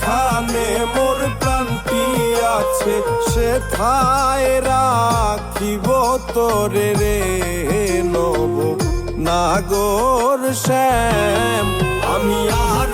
যেখানে মোর প্রাণটি আছে সেথায় রাখিব তোরে রে নব নাগর শ্যাম। আমি আর